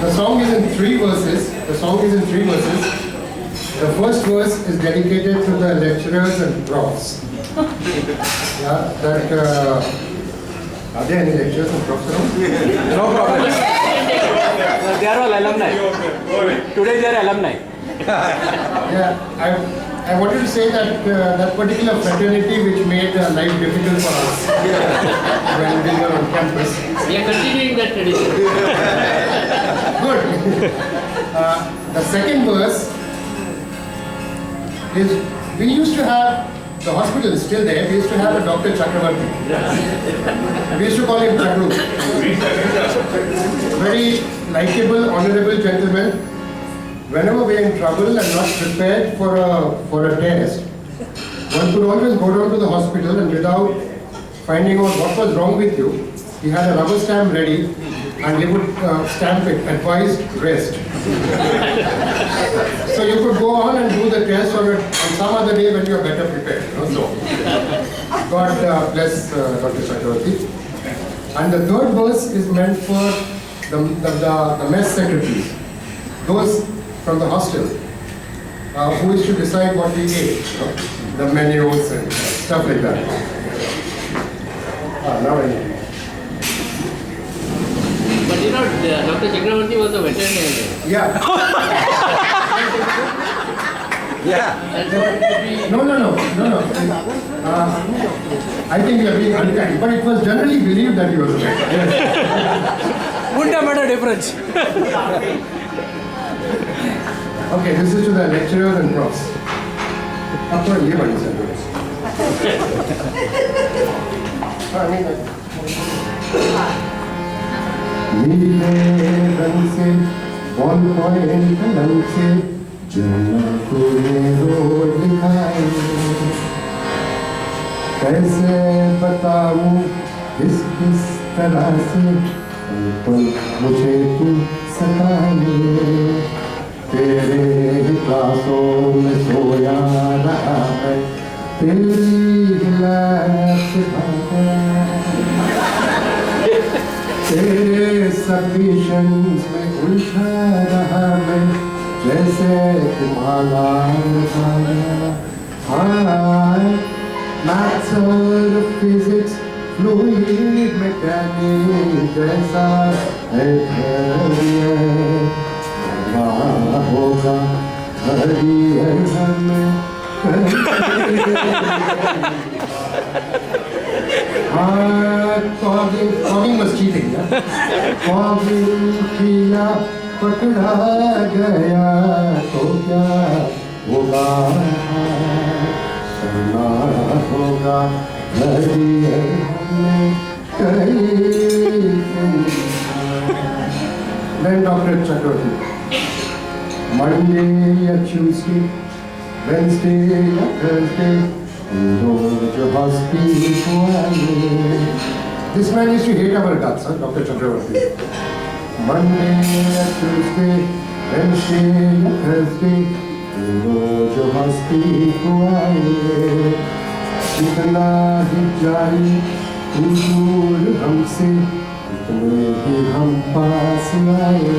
The song is in three verses. The first verse is dedicated to the lecturers and profs. Yeah, that are there any lecturers and profs around? No problem. They are all alumni. Today they are alumni. Yeah, I wanted to say that that particular fraternity which made life difficult for us when we were on campus. We are continuing that tradition. Good. The second verse is, we used to have, the hospital is still there, we used to have a Dr. Chakravarti. We used to call him Chakru. Very likable, honorable gentleman. Whenever we are in trouble and not prepared for a test, one could always go down to the hospital and without finding out what was wrong with you, he had a rubber stamp ready and he would stamp it, advised rest. So you could go on and do the test on some other day when you are better prepared. You know? So, God bless Dr. Chakravarti. And the third verse is meant for the mess secretaries, those from the hostel who is to decide what we ate, you know? The menus and stuff like that. Now I know. But you know, Dr. Chakravarti was a veterinarian. Yeah. Yeah. No. I think you are being unkind, but it was generally believed that he was a vet. Yes. Wouldn't have made a difference. Okay, this is to the lecturers and profs. After a year, नीले रंग से ball point रंग से तुम्हें road दिखाए कैसे बताऊं किस तरह से मुझे तू सताए तेरे ही क्लासों में सोया रहा है तेरी गिलास तेरे सबमिशंस में उलझा रहा मैं जैसे तुम्हारा मैथ्स और फिजिक्स फ्लूइड मैकेनिक्स जैसा है होगा हरी हमें cogging was cheating, yeah? Cogging किया पकड़ा गया तो क्या होगा सुना होगा घड़ी हमें कहीं Then Dr. Chakravarti, Monday or Tuesday, Wednesday or Thursday, this man used to hate our guts, huh? Dr. Chakravarti. Monday, Tuesday, Wednesday, Thursday, जो हस्ती को आए कितना ही जाए तू दूर हमसे उतने ही हम पास आए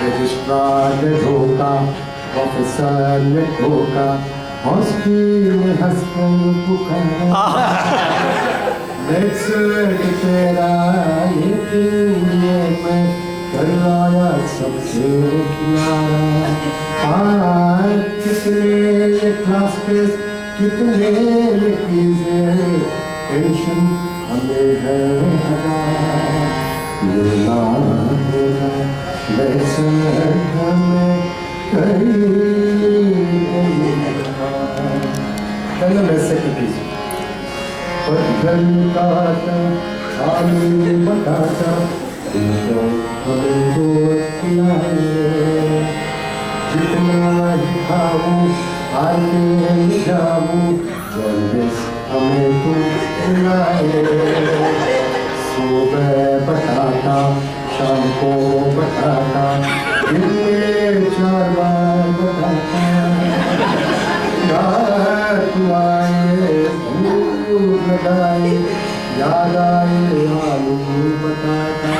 रजिस्ट्रार ने धोखा प्रोफेसर ने धोखा हॉस्पिटल में हंसकर पुकारा तेरा ये दुनिया में करवाया सबसे किनारा कितने क्लास टेस्ट कितने क्विज़ें टेंशन हमें है ये ना होगा वैसे हमें Then the mess secretaries. पत्थर काटा, आलू बताता, तो हमें दोस्त खिलाए। जितना ही खाऊं, आते ही जाऊं, जल्दी हमें तू खिलाए। सुबह बताता, शाम को बताता, दिन में 4 बार बताता। याद आए भूल लगाए याद आए आलू बताता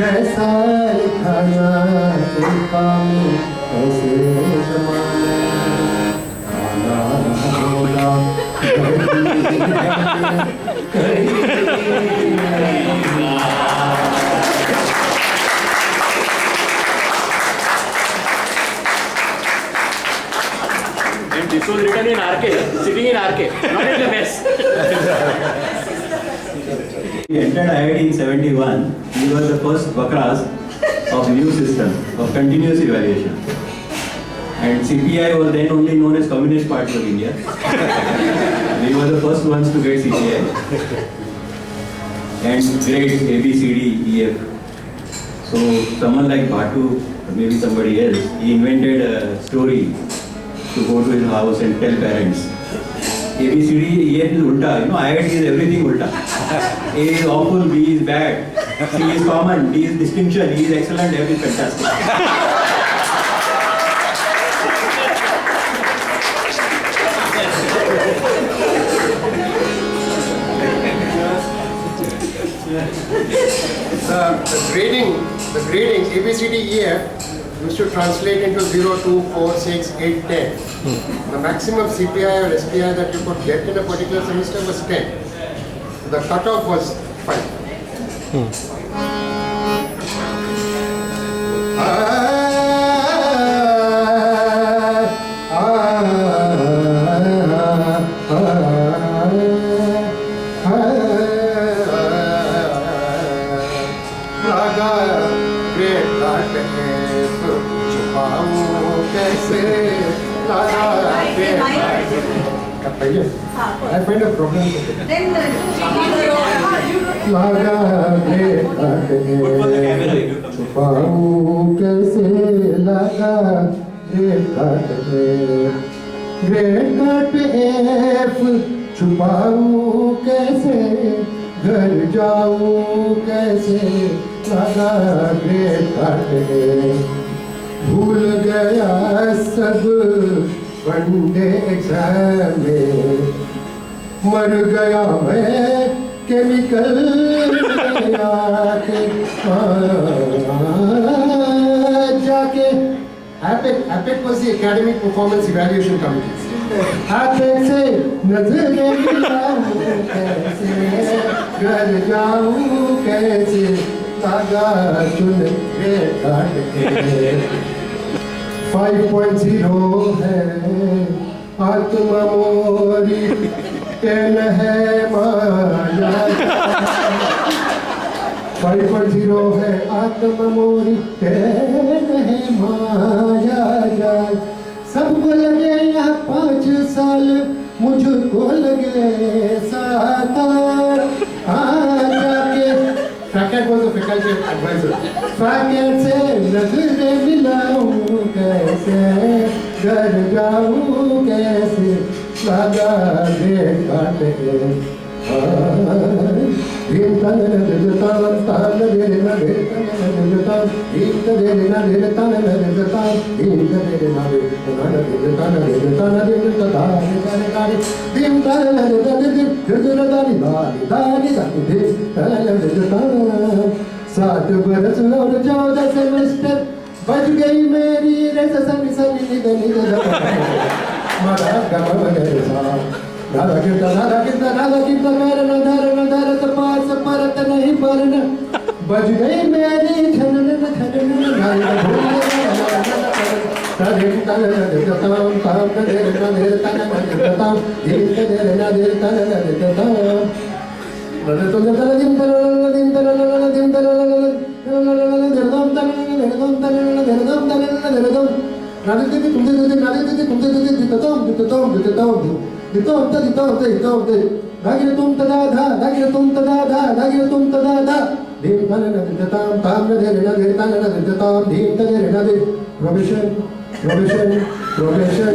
कैसा लिखाया तुमका में कैसे जमाना खाना बोला And this was written in RK, sitting in RK, not in the mess. He entered IIT in 71. He was the first Bakras of new system of continuous evaluation. And CPI was then only known as Communist Party of India. We were the first ones to get CPI. And grades A, B, C, D, E, F. So someone like Bhatu, or maybe somebody else, he invented a story to go to his house and tell parents. A, B, C, D, E, F is ulta. You know, IIT is everything ulta. A is awful, B is bad, C is common, D is distinction, E is excellent, F is fantastic. The grading ABCDEF used to translate into 0, 2, 4, 6, 8, 10. The maximum CPI or SPI that you could get in a particular semester was 10. The cutoff was 5. I find a problem with it. छुपाऊं कैसे लगा great काट F छुपाऊं कैसे घर जाऊं कैसे लगा great काट भूल गया सब वनडे एग्जाम में मर गया मैं केमिकल जाके APEC was the Academic Performance Evaluation Committee. APEC से नजरें मिलाऊं कैसे घर जाऊं कैसे तागा चुन के काट के 5.0 है आत्मा मोरी 10 है माया 5.0 है आत्मा मोरी 10 है माया जाल सबको लगे यहाँ 5 साल मुझको लगे 7 जाके Faculty was the faculty advisor. Faculty से नजरें मिलाऊं कैसे घर जाऊं कैसे लगा ग्रेट काट भीम तन नजतान तान दे न दे तन नजतान भीम दे न दे तन नजतान भीम दे न दे तन नजतान दे तान तान भीम तन नजतान दे गजर दानी दानी दानी दे तन नजतान 7 बरस और 14 सेमेस्टर बज गई मेरी रे संग संग निद निद मारा गम मगर सा राधा कीर्तन मेरे न धर तपास परत नहीं परन बज गई मेरी छनन तरे तन देताम ताम दे न तन देताम दिन दे न दे तन देताम नद तो तन दिन Provision